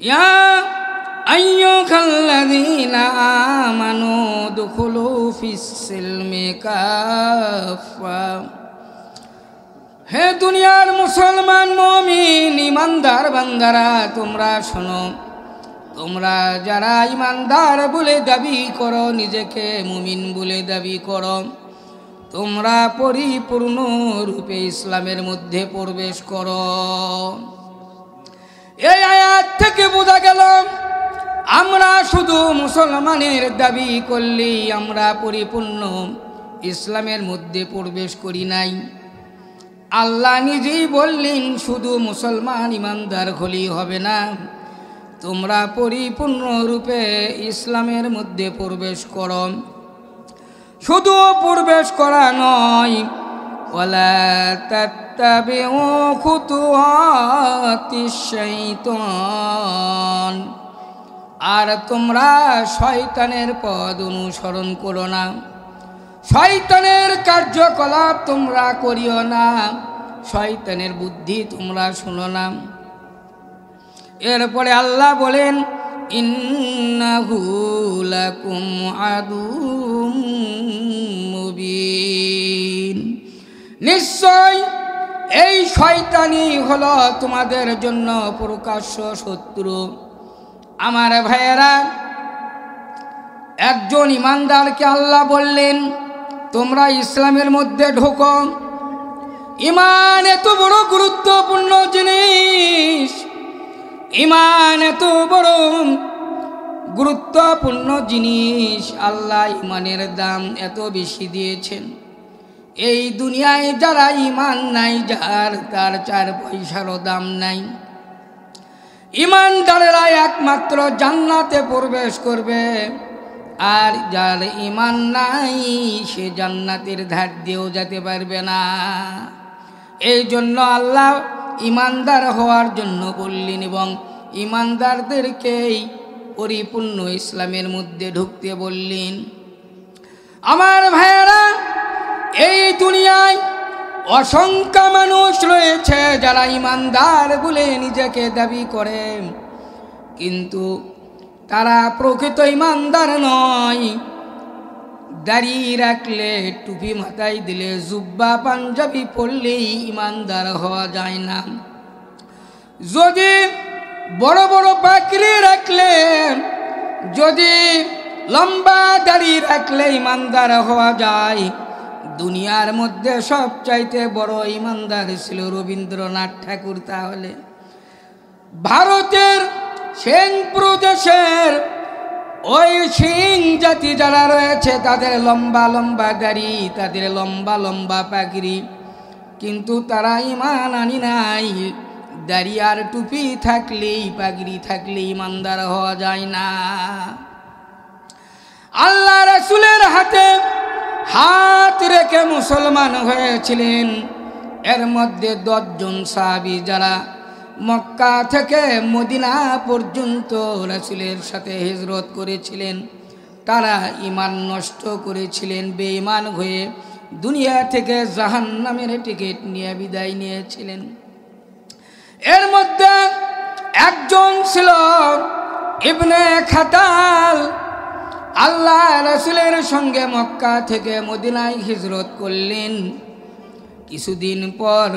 ইয়া আইয়ুহাল্লাযীনা আমানু দুখুলু ফিস-সিলমি কাফা। হে দুনিয়ার মুসলমান মুমিন ইমানদার বান্দারা, তোমরা শোনো। তোমরা যারা ইমানদার বলে দাবি করো, নিজেকে মুমিন বলে দাবি করো, তোমরা পরিপূর্ণ রূপে ইসলামের মধ্যে প্রবেশ করো। এই আয়াত থেকে বোঝা গেল আমরা শুধু মুসলমানের দাবি করলেই আমরা পরিপূর্ণ ইসলামের মধ্যে প্রবেশ করি নাই। আল্লাহ নিজেই বললেন শুধু মুসলমান ইমানদার হলেই হবে না, তোমরা পরিপূর্ণ রূপে ইসলামের মধ্যে প্রবেশ করো। শুধু প্রবেশ করা নয়, ওয়ালা তাত্তাবিউ খুতুওয়াতিশ শাইতান, আর তোমরা শয়তানের পথ অনুসরণ করো না। শয়তানের কার্যকলাপ তোমরা করিও না, শয়তানের বুদ্ধি তোমরা শুনো না। এরপরে আল্লাহ বলেন ইন্নাহু লাকুম আদুউম মুবিন, নিশ্চয় এই শয়তানি হলো তোমাদের জন্য প্রকাশ্য শত্রু। আমার ভাইয়েরা, একজন ইমানদারকে আল্লাহ বললেন তোমরা ইসলামের মধ্যে ঢোকো। ঈমান এত বড় গুরুত্বপূর্ণ জিনিস, ঈমান এত বড় গুরুত্বপূর্ণ জিনিস, আল্লাহ ঈমানের দাম এত বেশি দিয়েছেন। এই দুনিয়ায় যারা ঈমান নাই, যার তার 4 পয়সারও দাম নাই। ঈমানদারেরা একমাত্র জান্নাতে প্রবেশ করবে, আর যার ঈমান নাই সে জান্নাতের ধার দিয়েও যেতে পারবে না। এই জন্য আল্লাহ ঈমানদার হওয়ার জন্য বললেন এবং ঈমানদারদেরকেই পরিপূর্ণ ইসলামের মধ্যে ঢুকতে বললেন। আমার ভাইয়েরা, এই দুনিয়ায় অসংখ্য মানুষ রয়েছে যারা ঈমানদার বলে নিজেকে দাবি করে, কিন্তু তারা প্রকৃত ঈমানদার নয়। দাড়ি রাখলে, টুপি মাথায় দিলে, জুব্বা পাঞ্জাবি পরলেই ঈমানদার হওয়া যায় না। যদি বড় বড় পাগড়ি রাখলে, যদি লম্বা দাড়ি রাখলে ঈমানদার হওয়া যায়। দুনিয়ার মধ্যে সবচাইতে বড় ঈমানদার ছিল রবীন্দ্রনাথ ঠাকুর। তাহলে ভারতের সিং প্রদেশের ওই সিং জাতি যারা রয়েছে তাদের লম্বা লম্বা দাড়ি, তাদের লম্বা লম্বা পাগড়ি, কিন্তু তারা ঈমান আনি নাই। দাড়ি আর টুপি থাকলেই, পাগড়ি থাকলেই ঈমানদার হওয়া যায় না। আল্লাহ রাসূলের হাতে হাত রেখে মুসলমান হয়েছিলেন। এর মধ্যে 10 জন সাহাবী যারা মক্কা থেকে মদিনা পর্যন্ত রাসূলের সাথে হিজরত করেছিলেন, তারা ঈমান নষ্ট করেছিলেন। বেঈমান হয়ে দুনিয়া থেকে জাহান্নামের টিকিট নিয়ে বিদায় নিয়েছিলেন। এর মধ্যে একজন ছিল ইবনে খাতাল। আল্লাহ রাসূলের সঙ্গে মক্কা থেকে মদিনায় হিজরত করলেন। কিছুদিন পর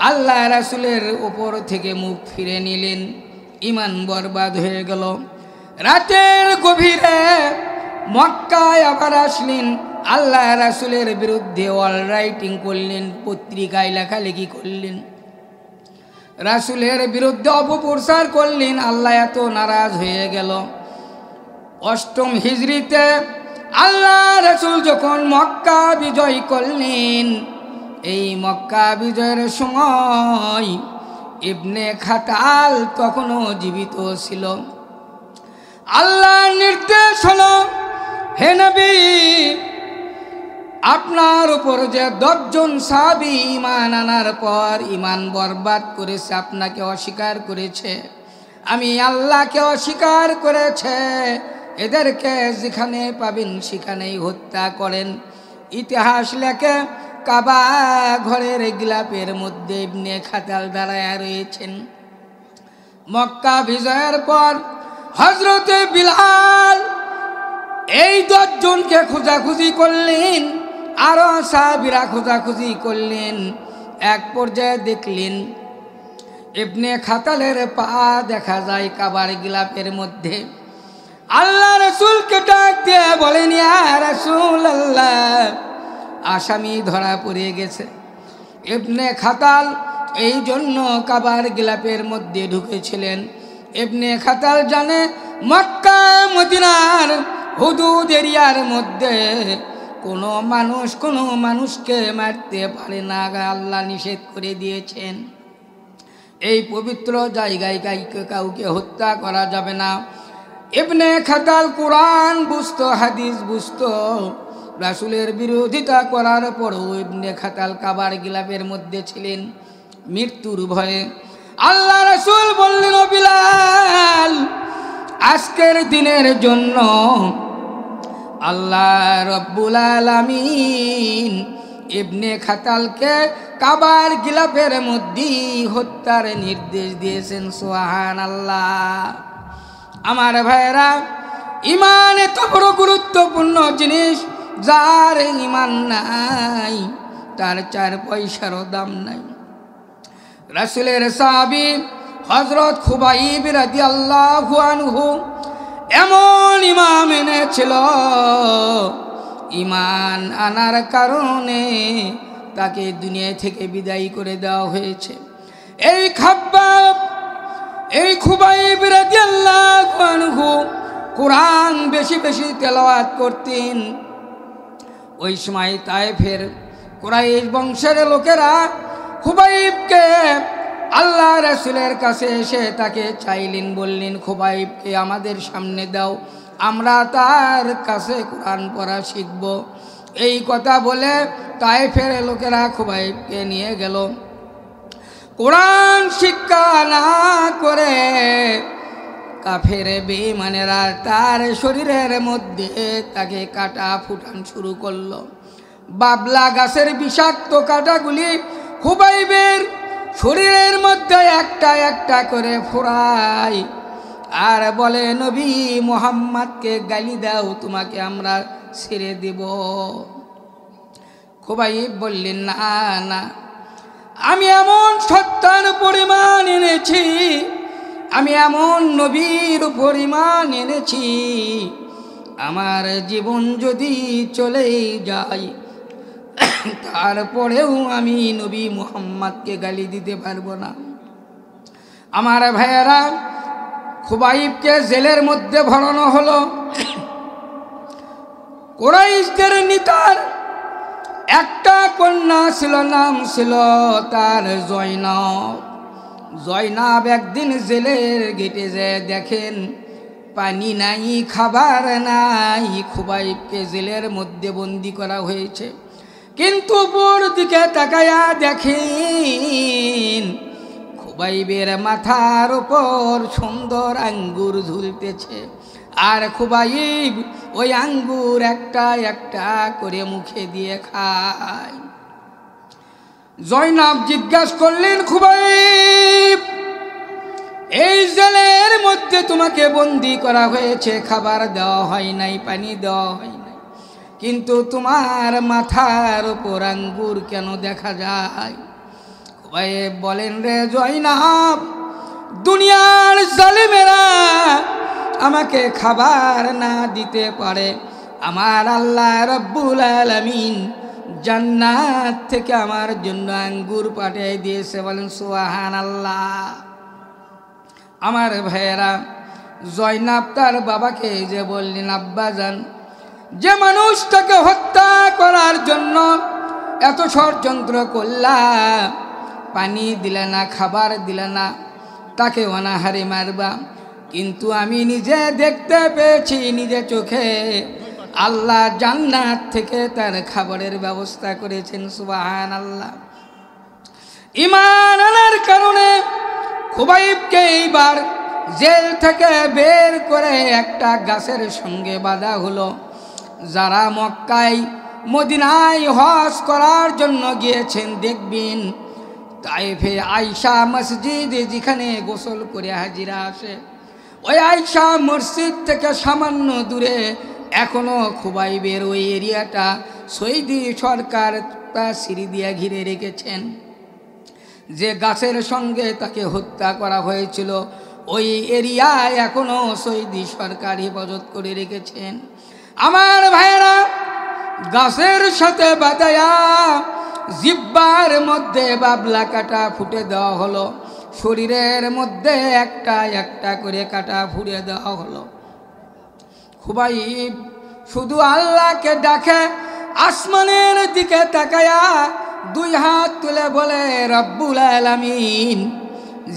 আল্লাহ রাসূলের উপর থেকে মুখ ফিরে নিলেন, ঈমান বরবাদ হয়ে গেল। রাতের গভীরে মক্কায় আবার আসলেন, আল্লাহ রাসূলের বিরুদ্ধে ওয়াল রাইটিং করলেন, পত্রিকায় লেখালেখি করলেন, রাসূলের বিরুদ্ধে অপপ্রচার করলেন। আল্লাহ এত নারাজ হয়ে গেল। 8ম হিজরিতে আল্লাহ রাসূল যখন মক্কা বিজয় করলেন, এই মক্কা বিজয়ের সময় ইবনে খাতাল তখনও জীবিত ছিল। আল্লাহর নির্দেশ হলো, হে নবী, আপনার উপর যে 10 জন সাহাবী ঈমান আনার পর ঈমান বরবাদ করেছে, আপনাকে অস্বীকার করেছে, আমি আল্লাহকে অস্বীকার করেছে, এদেরকে যেখানে পাবেন সেখানেই হত্যা করেন। ইতিহাস লেখে কাবা ঘরের গিলাপের মধ্যে ইবনে খাতাল দাঁড়ায়া রয়েছেন। মক্কা বিজয়ের পর হযরতে বিলাল এই 10 জনকে খোঁজাখুঁজি করলেন, আরো সাহাবীরা খোঁজাখুঁজি করলেন। এক পর্যায়ে দেখলেন ইবনে খাতালের পা দেখা যায় কাবার গিলাফের মধ্যে। আল্লাহ রাসূলকে ডাক দিয়ে বলেন, ইয়া রাসূলুল্লাহ, আসামি ধরা পড়ে গেছে। ইবনে খাতাল এই জন্য কাবার গিলাফের মধ্যে ঢুকেছিলেন। ইবনে খাতাল জানে মক্কা মদিনার হুদুদ এরিয়ার মধ্যে কোনো মানুষকে মারতে পারে না, আল্লাহ নিষেধ করে দিয়েছেন। এই পবিত্র জায়গায় কাউকে হত্যা করা যাবে না। ইবনে খাতাল কোরআন বুঝতো, হাদিস বুঝতো, রাসূলের বিরোধিতা করার পরও ইবনে খাতাল কাবার গিলাফের মধ্যে ছিলেন মৃত্যুর ভয়ে। আল্লাহ রাসূল বললেন, ও বিলাল, আজকের দিনের জন্য আল্লাহ রব্বুল আলামিন ইবনে খাতালকে কাবার গিলাফের মধ্যে হত্যার নির্দেশ দিয়েছেন। সুবহানাল্লাহ। আমার ভাইরা, ঈমান এত বড় গুরুত্বপূর্ণ জিনিস, যার ঈমান নাই তার 4 পয়সারও দাম নাই। রাসূলের সাহাবী হযরত খুবাইব রাদিয়াল্লাহু আনহু এমন ঈমান এনেছিল, ঈমান আনার কারণে তাকে দুনিয়া থেকে বিদায় করে দেওয়া হয়েছে। এই খুবাইব রাদিয়াল্লাহু আনহু কোরআন বেশি বেশি তেলাওয়াত করতেন। ওই সময় তায়েফের কুরাইশ বংশের লোকেরা খুবাইবকে আল্লাহ রাসূলের কাছে এসে তাকে চাইলেন, বললেন, খুবাইবকে আমাদের সামনে দাও, আমরা তার কাছে কোরআন পড়া শিখব। এই কথা বলে তায়েফের লোকেরা খুবাইবকে নিয়ে গেল। কোরআন শিক্ষা না করে কাফের বেঈমানেরা তার শরীরের মধ্যে তাকে কাটা ফুটান শুরু করলো। বাবলা গাছের বিষাক্ত কাটাগুলি খুবাইবের শরীরের মধ্যে একটা একটা করে ফোড়ায় আর বলে, নবী মুহাম্মদকে গালি দাও, তোমাকে আমরা ছেড়ে দেব। খুবাইব বললেন, না না, আমি এমন সত্তার পরিমাণ এনেছি, আমি এমন নবীর পরিমাণ এনেছি, আমার জীবন যদি চলে যায় তারপরেও আমি নবী মুহাম্মদকে গালি দিতে পারবো না। আমার ভাইয়েরা, খুবাইবকে জেলের মধ্যে ভরানো হলো। কুরাইশদের নেতার একটা কন্যা ছিল, নাম ছিল তার জয়নাব। জয়নাব একদিন জেলের গেটে যেয়ে দেখেন পানি নাই, খাবার নাই, খুবাইবকে জেলের মধ্যে বন্দি করা হয়েছে। কিন্তু উপর দিকে তাকায়া দেখেন খুবাইবের মাথার উপর সুন্দর আঙ্গুর ঝুলতেছে, আর খুবাইব ওই আঙ্গুর একটা একটা করে মুখে দিয়ে খায়। জয়নাব জিজ্ঞাসা করলেন, খুবাইব, এই জেলের মধ্যে তোমাকে বন্দি করা হয়েছে, খাবার দেওয়া হয় নাই, পানি দেওয়া হয় নাই, কিন্তু তোমার মাথার উপর আঙ্গুর কেন দেখা যায়? খুবাইব বলেন, রে জয়নাব, দুনিয়ার জালিমেরা আমাকে খাবার না দিতে পারে, আমার আল্লাহ রব্বুল আলামিন জান্নাত থেকে আমার জন্য আঙ্গুর পাঠিয়ে দিয়েছে। বলেন সুবহানাল্লাহ। আমার ভাইয়েরা, জয়নাব তার বাবাকে যে বললেন, আব্বাজান, যে মানুষটাকে হত্যা করার জন্য এত ষড়যন্ত্র করলা, পানি দিলে না, খাবার দিলে না, তাকে অনাহারে মারবা, কিন্তু আমি নিজে দেখতে পেয়েছি নিজে চোখে আল্লাহ জান্নাত থেকে তার খাবারের ব্যবস্থা করেছেন। সুবহানাল্লাহ। ঈমান আনার কারণে খুবাইবকে এইবার জেল থেকে বের করে একটা গাছের সঙ্গে বাঁধা হলো। যারা মক্কায় মদিনায় হজ করার জন্য গিয়েছেন দেখবেন তায়েফে আয়শা মসজিদ যেখানে গোসল করে হাজিরা আসে, ওই আয়শা মসজিদ থেকে সামান্য দূরে এখনো খুবাইবের ওই এরিয়াটা সৌদি সরকার সিঁড়ি দিয়ে ঘিরে রেখেছেন। যে গাছের সঙ্গে তাকে হত্যা করা হয়েছিল ওই এরিয়ায় এখনো সৌদি সরকার হেফাজত করে রেখেছেন। আমার ভাইয়েরা, গাছের সাথে বাঁধায়া জিহ্বার মধ্যে বাবলা কাটা ফুটে দেওয়া হলো, শরীরের মধ্যে একটা একটা করে কাটা ফুটে দেওয়া হলো। খুবাইব শুধু আল্লাহকে ডাকে, আসমানের দিকে তাকায়া দুই হাত তুলে বলে, রব্বুল আলামিন,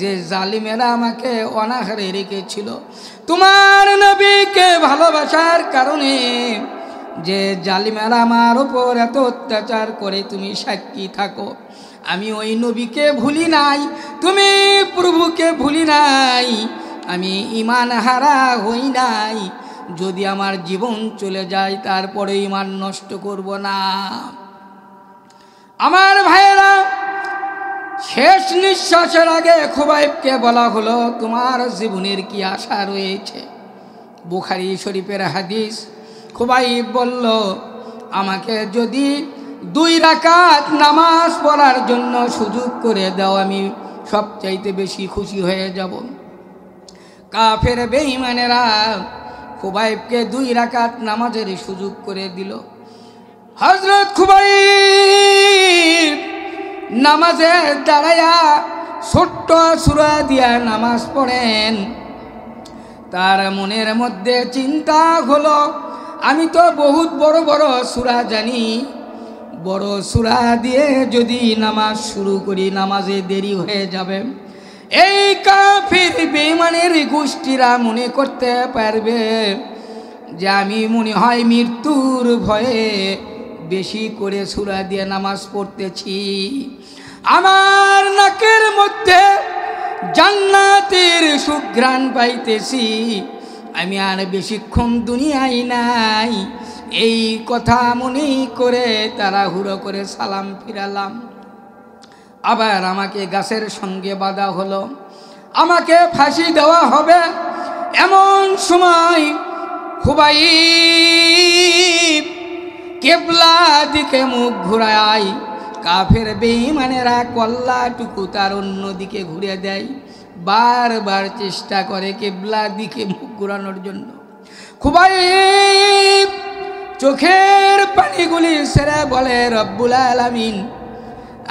যে জালিমেরা আমাকে অনাহারে রেখেছিল, তোমার নবীকে ভালোবাসার কারণে যে জালিমেরা আমার উপর এত অত্যাচার করে, তুমি সাক্ষী থাকো, আমি ওই নবীকে ভুলি নাই, তুমি প্রভুকে ভুলি নাই, আমি ঈমান হারা হই নাই। যদি আমার জীবন চলে যায় তারপরে ঈমান নষ্ট করব না। আমার ভাইয়েরা, শেষ নিঃশ্বাসের আগে খুবাইবকে বলা হলো, তোমার জীবনের কি আশা রয়েছে? বুখারী শরীফের হাদিস। খুবাইব বলল, আমাকে যদি 2 রাকাত নামাজ পড়ার জন্য সুযোগ করে দাও, আমি সবচাইতে বেশি খুশি হয়ে যাব। কাফের বেঈমানেরা খুবাইবকে 2 রাকাত নামাজের সুযোগ করে দিল। হযরত খুবাইব নামাজে দাঁড়ায়া ছোট্ট সূরা দিয়া নামাজ পড়েন। তার মনের মধ্যে চিন্তা হলো, আমি তো বহুত বড় বড় সূরা জানি, বড় সূরা দিয়ে যদি নামাজ শুরু করি নামাজে দেরি হয়ে যাবে। এই কাফির বেঈমানের গোষ্ঠীরা মনে করতে পারবে যে আমি মনে হয় মৃত্যুর ভয়ে বেশি করে সূরা দিয়ে নামাজ পড়তেছি। আমার নাকের মধ্যে জান্নাতের সুঘ্রাণ পাইতেছি, আমি আর বেশিক্ষণ দুনিয়ায় নাই। এই কথা মনে করে তাড়াহুড়ো করে সালাম ফিরালাম। আবার আমাকে গাছের সঙ্গে বাঁধা হলো, আমাকে ফাঁসি দেওয়া হবে। এমন সময় খুবাইব কেবলা দিকে মুখ ঘুরায়, কাফের বেঈমানেরা কল্লাটুকু তার অন্য দিকে ঘুরে দেয়, বারবার চেষ্টা করে কেবলা দিকে মুখ ঘুরানোর জন্য। খুবাইব চোখের পানিগুলি ছেড়ে বলে, রব্বুল আলামিন,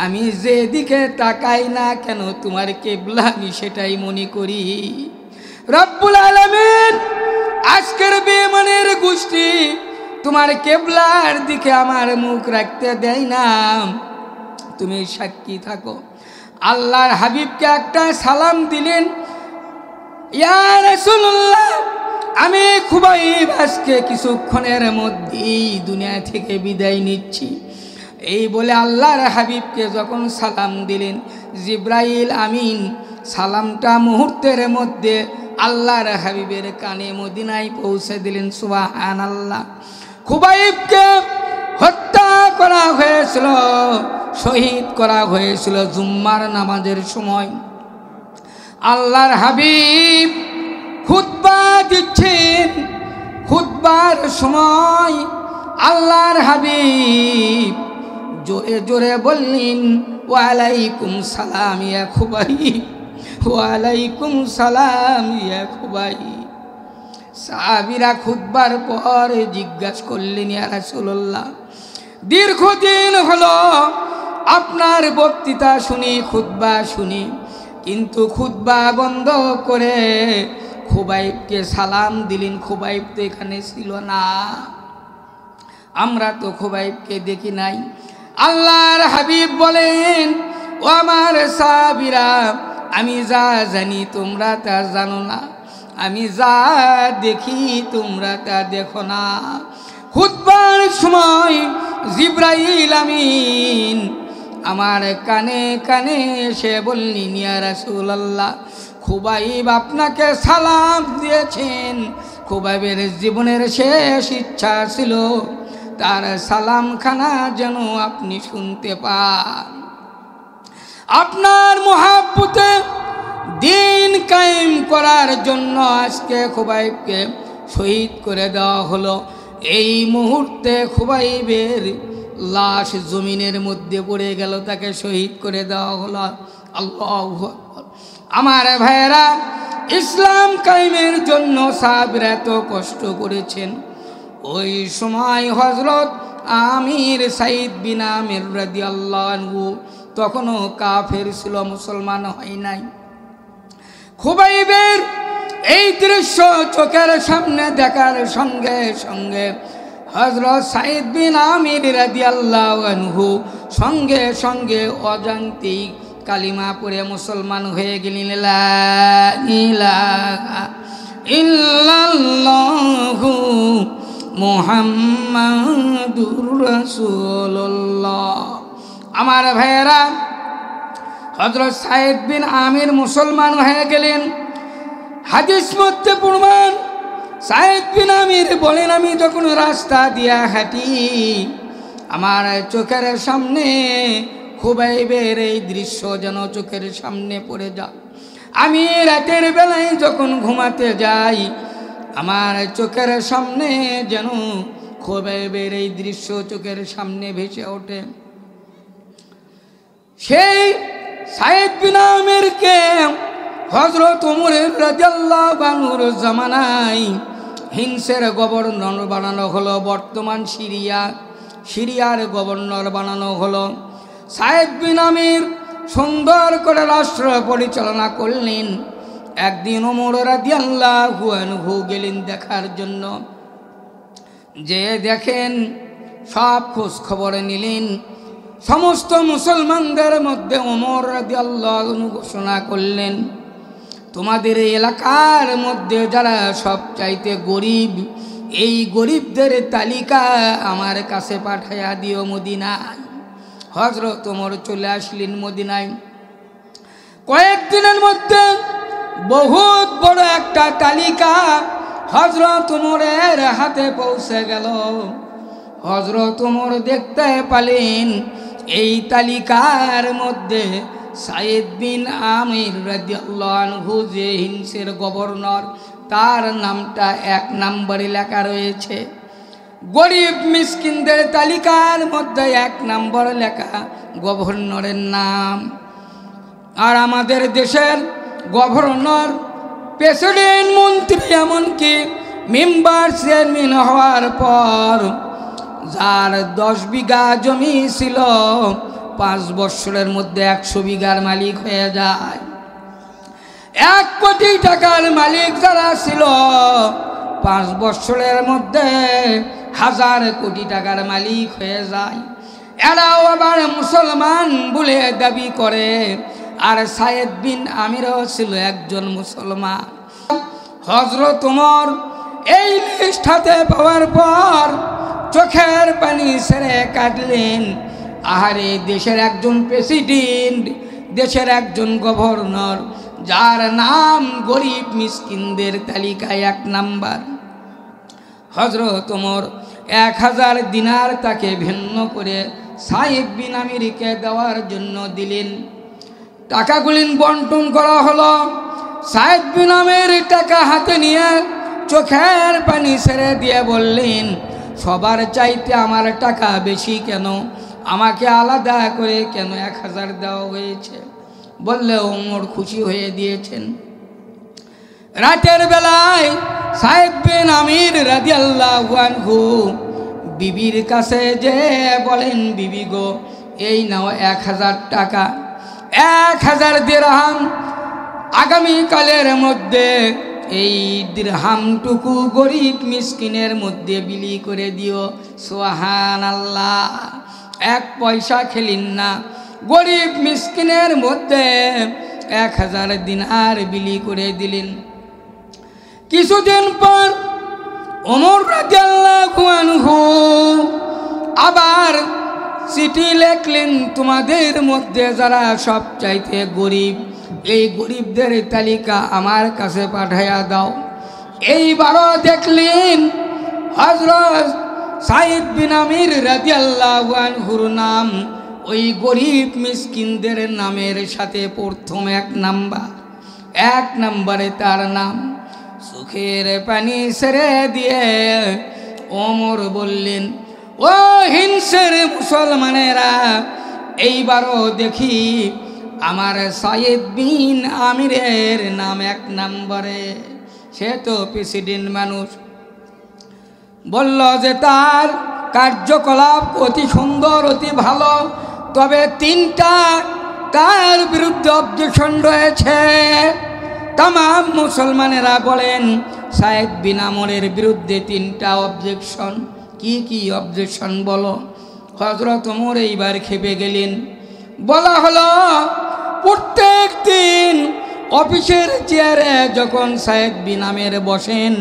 আমি যেদিকে তাকাই না কেন তোমার কেবলা আমি সেটাই মনে করি। রব্বুল আলামিন, আজকের বেঈমানের গোষ্ঠী তোমার কেবলার দিকে আমার মুখ রাখতে দেয় না, তুমি সাক্ষী থাকো। আল্লাহর হাবিবকে একটা সালাম দিলেন, ইয়া রাসূলুল্লাহ, আমি খুবাইব আজকে কিছুক্ষণের মধ্যেই দুনিয়া থেকে বিদায় নিচ্ছি। এই বলে আল্লাহর হাবিবকে যখন সালাম দিলেন, জিব্রাইল আমিন সালামটা মুহূর্তের মধ্যে আল্লাহর হাবিবের কানে মদিনায় পৌঁছে দিলেন। সুবহানাল্লাহ। খুবাইবকে হত্যা করা হয়েছিল, শহীদ করা হয়েছিল জুম্মার নামাজের সময়। আল্লাহর হাবিব খুতবা দিচ্ছেন, খুতবার সময় আল্লাহর হাবিব জোরে জোরে বললেন, ওয়ালাইকুম সালাম ইয়া খুবাইব, ওয়ালাইকুম সালাম ইয়া খুবাইব। সাহাবীরা খুতবার পর জিজ্ঞাসা করলেন, ইয়া রাসূলুল্লাহ, দীর্ঘদিন হলো আপনার বক্তৃতা শুনি, খুতবা শুনি, কিন্তু খুতবা বন্ধ করে খুবাইবকে সালাম দিলেন। খুবাইব তো এখানে ছিল না, আমরা তো খুবাইবকে দেখি নাই। আল্লাহর হাবিব বলেন, ও আমার সাহাবীরা, আমি যা জানি তোমরা তা জানো না, আমি যা দেখি তোমরা তা দেখো না। খুতবার সময় জিব্রাইল আমিন আমার কানে কানে এসে বললেন, ইয়া রাসূলুল্লাহ, খুবাইব আপনাকে সালাম দিয়েছেন। খুবাইবের জীবনের শেষ ইচ্ছা ছিল তার সালামখানা যেন আপনি শুনতে পান। আপনার মুহাব্বতে দিন কায়েম করার জন্য আজকে খুবাইবকে শহীদ করে দেওয়া হলো। এই মুহূর্তে খুবাইবের লাশ জমিনের মধ্যে পড়ে গেল, তাকে শহীদ করে দেওয়া হলো। আল্লাহু আকবার। আমার ভাইয়েরা, ইসলাম কায়েমের জন্য সাহাবীরা এত কষ্ট করেছেন। ওই সময় হযরত আমির সাইদ বিন আমির রাদিয়াল্লাহু আনহু তখনও কাফের ছিল, মুসলমান হয় নাই। খুবাইবের এই দৃশ্য চোখের সামনে দেখার সঙ্গে সঙ্গে হযরত সাইদ বিন আমির রাদিয়াল্লাহু আনহু সঙ্গে সঙ্গে অজান্তেই কালিমা পড়ে মুসলমান হয়ে গেলেন। লা ইলাহা ইল্লাল্লাহু মুহাম্মাদুর রাসূলুল্লাহ। আমার ভাইয়েরা, হযরত সাইদ বিন আমির মুসলমান হয়ে গেলেন। হাদিস মধ্যে প্রমাণ, সাইদ বিন আমির বলেন, আমি যখন রাস্তা দিয়া হাঁটি আমার চোখের সামনে খুবাইবের এই দৃশ্য যেন চোখের সামনে পড়ে যায়। আমি রাতের বেলায় যখন ঘুমাতে যাই আমার চোখের সামনে যেন খুবাইবের এই দৃশ্য চোখের সামনে ভেসে ওঠে। সেই সাইদ বিন আমিরকে হযরত ওমর রাদিয়াল্লাহু আনহুর জামানায় হিমসের গভর্নর বানানো হলো। বর্তমান সিরিয়ার গভর্নর বানানো হলো। সাইদ বিন আমির সুন্দর করে রাষ্ট্র পরিচালনা করলেন। একদিন ওমর রাদিয়াল্লাহু আনহু গেলেন দেখার জন্য। যে দেখেন, সব খোঁজ খবর নিলেন। সমস্ত মুসলমানদের মধ্যে ওমর রাদিয়াল্লাহু আনহু ঘোষণা করলেন, তোমাদের এলাকার মধ্যে যারা সবচাইতে গরিব, এই গরিবদের তালিকা আমার কাছে পাঠাইয়া দিও মদিনায়। হযরত ওমর চলে আসলেন মদিনায়। কয়েকদিনের মধ্যে বহুত বড় একটা তালিকা হযরত ওমরের হাতে পৌঁছে গেল। হযরত ওমর দেখতে পেলেন এই তালিকার মধ্যে সাইদ বিন আমির রাদিয়াল্লাহু আনহু যে হিমসের গভর্নর, তার নামটা 1 নম্বরে লেখা রয়েছে। গরিব মিসকিনদের তালিকার মধ্যে 1 নম্বর লেখা গভর্নরের নাম। আর আমাদের দেশের গভর্নর, প্রেসিডেন্ট, মন্ত্রী, এমনকি মেম্বার চেয়ারম্যান হওয়ার পর যার 10 বিঘা জমি ছিল 5 বছরের মধ্যে 100 বিঘার মালিক হয়ে যায়। 1 কোটি টাকার মালিক যারা ছিল 5 বছরের মধ্যে 1000 কোটি টাকার মালিক হয়ে যায়। এরাও আবার মুসলমান বলে দাবি করে। আর সাইদ বিন আমিরও ছিল একজন মুসলমান। হযরত ওমর এই লিস্ট হাতে পাওয়ার পর চোখের পানি ছেড়ে কাটলেন। আহারে, দেশের একজন প্রেসিডেন্ট, দেশের একজন গভর্নর, যার নাম গরিব মিসকিনদের তালিকায় 1 নাম্বার। হযরত ওমর 1000 দিনার তাকে ভিন্ন করে সাইদ বিন আমিরকে দেওয়ার জন্য দিলেন। টাকাগুলি বন্টন করা হলো। সাইদ বিন আমির টাকা হাতে নিয়ে চোখের পানি ছেড়ে দিয়ে বললেন, সবার চাইতে আমার টাকা বেশি কেন? আমাকে আলাদা করে কেন 1000 দেওয়া হয়েছে? বললে ওমর খুশি হয়ে দিয়েছেন। রাতের বেলায় সাইদ বিন আমির রাদিয়াল্লাহু আনহু বিবির কাছে যে বলেন, বিবি গো, এই নাও 1000 টাকা, 1000 দিরহাম। আগামীকালের মধ্যে এই দিরহামটুকু গরিব মিসকিনের মধ্যে বিলি করে দিও। সুবহানাল্লাহ। 1 পয়সা খেলেন না, গরিব মিসকিনের মধ্যে 1000 দিনার বিলি করে দিলেন। কিছুদিন পর ওমর রাদিয়াল্লাহু আনহু আবার চিঠি লিখলেন, তোমাদের মধ্যে যারা সবচাইতে গরিব, এই গরিবদের তালিকা আমার কাছে পাঠাইয়া দাও। এইবারও দেখলেন হযরত সাইদ বিন আমির রাদিয়াল্লাহু আনহুর নাম ওই গরিব মিসকিনদের নামের সাথে প্রথম এক নম্বরে তার নাম। চোখের পানি ছেড়ে দিয়ে ওমর বললেন, ও হিংসের মুসলমানেরা, এইবারও দেখি আমার সাইদ বিন আমিরের নাম এক নম্বরে। সে তো প্রেসিডেন্ট মানুষ। বলল যে তার কার্যকলাপ অতি সুন্দর, অতি ভালো, তবে তিনটা তার বিরুদ্ধে অবজেকশন রয়েছে। তামাম মুসলমানেরা বলেন সাইদ বিন আমরের বিরুদ্ধে তিনটা অবজেকশন। কি কি অবজেকশন বলো? হযরত ওমর এইবার খেপে গেলেন। বলা হলো, প্রত্যেক দিন অফিসের চেয়ারে যখন সাইদ বিন আমের বসেন,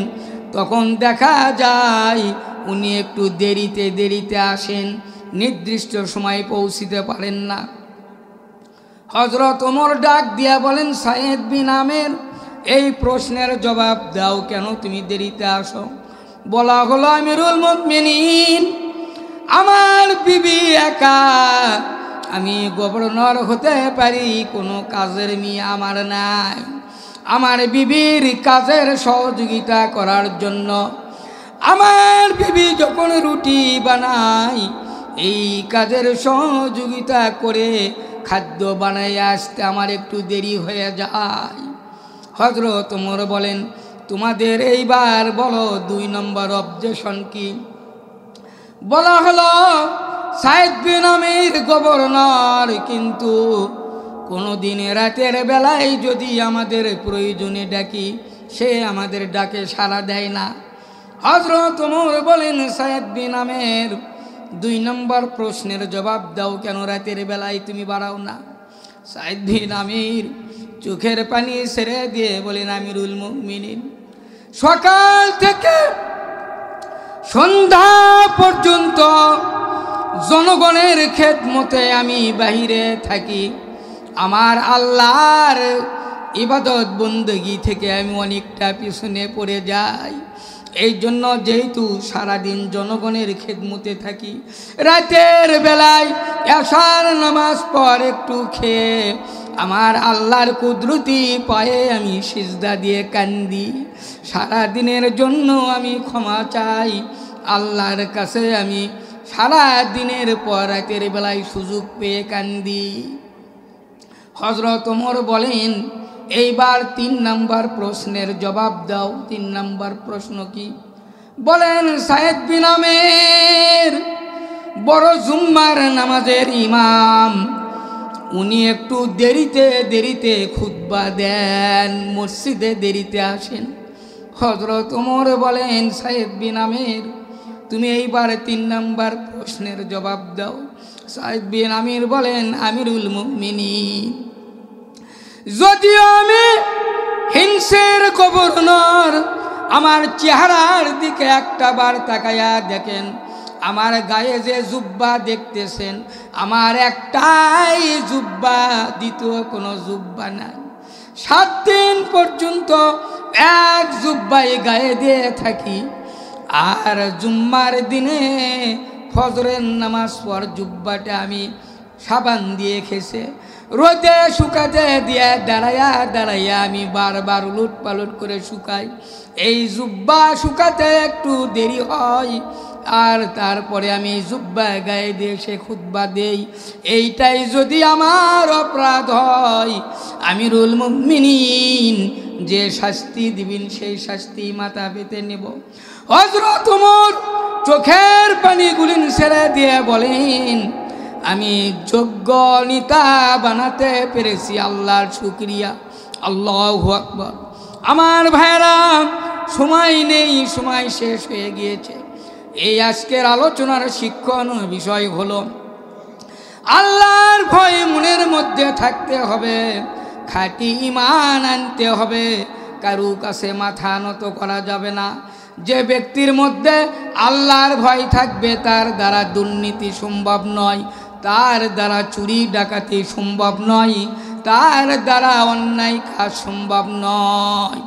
তখন দেখা যায় উনি একটু দেরিতে আসেন, নির্দিষ্ট সময় পৌঁছিতে পারেন না। হযরত ওমর ডাক দিয়া বলেন, সাইদ বিন আমের, এই প্রশ্নের জবাব দাও, কেন তুমি দেরিতে আসো? বলা হলো, আমিরুল মুমিনিন, আমার বিবি একা, আমি গভর্নর হতে পারি, কোনো কাজের মেয়ে আমার নাই। আমার বিবির কাজের সহযোগিতা করার জন্য, আমার বিবি যখন রুটি বানায়, এই কাজের সহযোগিতা করে খাদ্য বানাই আসতে আমার একটু দেরি হয়ে যায়। হযরত ওমর বলেন, তোমাদের এইবার বলো 2 নম্বর অবজেকশন কি? বলা হলো, সাইদ বিন আমির গভর্নর, কিন্তু কোনো দিন রাতের বেলায় যদি আমাদের প্রয়োজনে ডাকি, সে আমাদের ডাকে সাড়া দেয় না। হযরত ওমর বলেন, সাইদ বিন আমের, 2 নম্বর প্রশ্নের জবাব দাও, কেন রাতের বেলায় তুমি বাড়াও না? সাইদ বিন আমির চোখের পানি ছেড়ে দিয়ে বলেন, আমিরুল মুমিনিন, সকাল থেকে সন্ধ্যা পর্যন্ত জনগণের খেদমতে আমি বাহিরে থাকি। আমার আল্লাহর ইবাদত বندگی থেকে আমি অনেকটা পিছনে পড়ে যাই। এই জন্য যেহেতু সারাদিন জনগণের খেদমতে থাকি, রাতের বেলায় এশার নামাজ পর একটু খেয়ে আমার আল্লাহর কুদরতি পায়ে আমি সিজদা দিয়ে কান্দি। সারা দিনের জন্য আমি ক্ষমা চাই আল্লাহর কাছে। আমি সারা দিনের পর রাতের বেলায় সুযোগ পেয়ে কান্দি। হযরত ওমর বলেন, এইবার 3 নম্বর প্রশ্নের জবাব দাও। 3 নম্বর প্রশ্ন কি? বলেন, সাইদ বিন আমের বড় জুম্মার নামাজের ইমাম, উনি একটু দেরিতে খুতবা দেন, মসজিদে দেরিতে আসেন। হযরত ওমর বলেন, সাইদ বিন আমের, তুমি এইবার 3 নম্বর প্রশ্নের জবাব দাও। সাইদ বিন আমির বলেন, আমিরুল মুমিনিন, যদিও আমি হিংসের গভর্নর, আমার চেহারার দিকে একটা বার তাকায়া দেখেন, আমার গায়ে যে জুব্বা দেখতেছেন, আমার একটাই জুব্বা, দ্বিতীয় কোনো জুব্বা নাই। 7 দিন পর্যন্ত এক জুব্বাই গায়ে দিয়ে থাকি, আর জুম্মার দিনে ফজরের নামাজ পর জুব্বাটা আমি সাবান দিয়ে খেছে রোদে শুকাতে দিয়ে দাঁড়াইয়া আমি বারবার উলট পালট করে শুকাই। এই জুব্বা শুকাতে একটু দেরি হয়, আর তারপরে আমি জুব্বা গায়ে দিয়ে সে খুতবা দেই। এইটাই যদি আমার অপরাধ হয়, আমিরুল মুমিনিন যে শাস্তি দিবেন সেই শাস্তি মাথা পেতে নেব। হযরত ওমর চোখের পানিগুলি ছেড়ে দিয়ে বলেন, আমি যোগ্য নেতা বানাতে পেরেছি, আল্লাহর শুকরিয়া। আল্লাহু আকবার। আমার ভাইরা, সময় নেই, সময় শেষ হয়ে গিয়েছে। এই আজকের আলোচনার শিক্ষণীয় বিষয় হলো, আল্লাহর ভয় মনের মধ্যে থাকতে হবে, খাঁটি ঈমান আনতে হবে, কারো কাছে মাথা নত করা যাবে না। যে ব্যক্তির মধ্যে আল্লাহর ভয় থাকবে, তার দ্বারা দুর্নীতি সম্ভব নয়, তার দ্বারা চুরি ডাকাতি সম্ভব নয়, তার দ্বারা অন্যায় কাজ সম্ভব নয়।